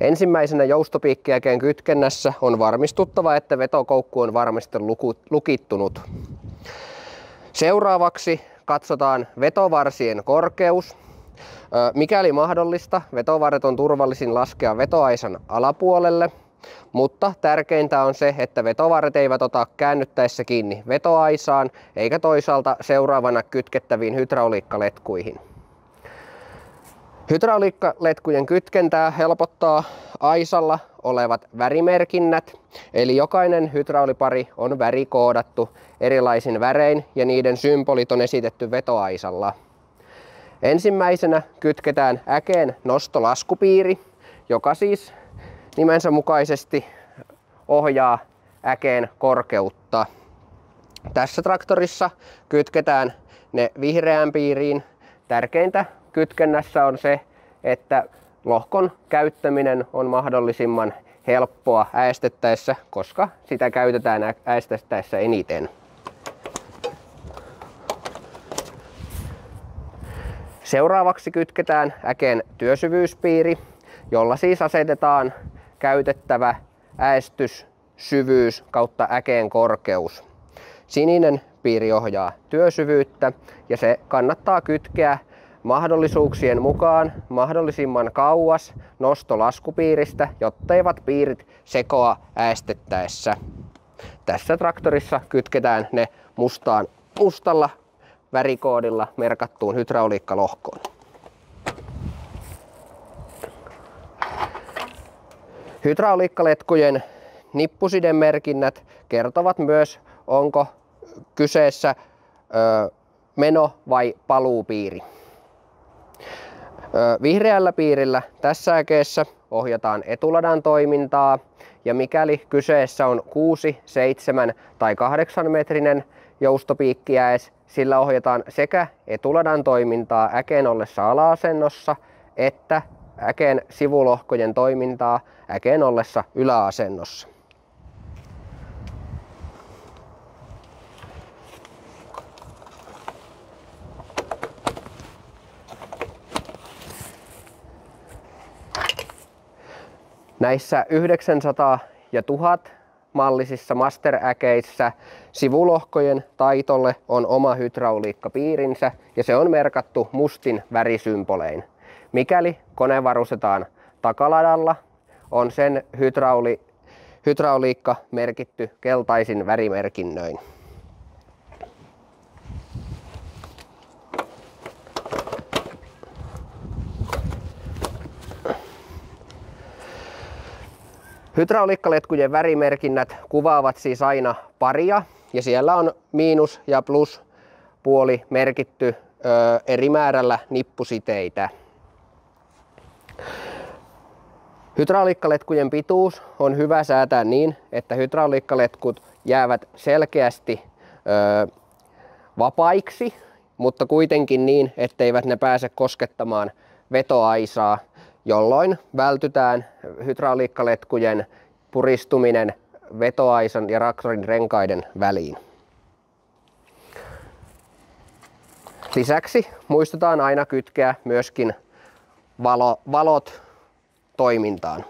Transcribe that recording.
Ensimmäisenä joustopiikkiäkeen kytkennässä on varmistuttava, että vetokoukku on varmasti lukittunut. Seuraavaksi katsotaan vetovarsien korkeus. Mikäli mahdollista, vetovarret on turvallisin laskea vetoaisan alapuolelle, mutta tärkeintä on se, että vetovarret eivät ota käännyttäessä kiinni vetoaisaan eikä toisaalta seuraavana kytkettäviin hydrauliikkaletkuihin. Hydrauliikkaletkujen kytkentää helpottaa aisalla olevat värimerkinnät, eli jokainen hydraulipari on värikoodattu erilaisin värein ja niiden symbolit on esitetty vetoaisalla. Ensimmäisenä kytketään äkeen nostolaskupiiri, joka siis nimensä mukaisesti ohjaa äkeen korkeutta. Tässä traktorissa kytketään ne vihreään piiriin. Tärkeintä kytkennässä on se, että lohkon käyttäminen on mahdollisimman helppoa äestettäessä, koska sitä käytetään äestettäessä eniten. Seuraavaksi kytketään äkeen työsyvyyspiiri, jolla siis asetetaan käytettävä äestyssyvyys kautta äkeen korkeus. Sininen piiri ohjaa työsyvyyttä ja se kannattaa kytkeä mahdollisuuksien mukaan mahdollisimman kauas nostolaskupiiristä, jotteivät piirit sekoa äestettäessä. Tässä traktorissa kytketään ne mustalla värikoodilla merkattuun hydrauliikkalohkoon. Hydrauliikkaletkujen nippusidemerkinnät kertovat myös, onko kyseessä meno- vai paluupiiri. Vihreällä piirillä tässä äkeessä ohjataan etuladan toimintaa ja mikäli kyseessä on 6, 7 tai 8 metrinen joustopiikkiäes, sillä ohjataan sekä etuladan toimintaa äkeen ollessa ala-asennossa että äkeen sivulohkojen toimintaa äkeen ollessa yläasennossa. Näissä 900 ja 1000 mallisissa master-äkeissä sivulohkojen taitolle on oma hydrauliikkapiirinsä ja se on merkattu mustin värisymbolein. Mikäli kone varustetaan takaladalla, on sen hydrauliikka merkitty keltaisin värimerkinnöin. Hydrauliikkaletkujen värimerkinnät kuvaavat siis aina paria ja siellä on miinus- ja pluspuoli merkitty eri määrällä nippusiteitä. Hydrauliikkaletkujen pituus on hyvä säätää niin, että hydrauliikkaletkut jäävät selkeästi vapaiksi, mutta kuitenkin niin, etteivät ne pääse koskettamaan vetoaisaa, jolloin vältytään hydrauliikkaletkujen puristuminen vetoaisan ja traktorin renkaiden väliin. Lisäksi muistetaan aina kytkeä myöskin valot toimintaan.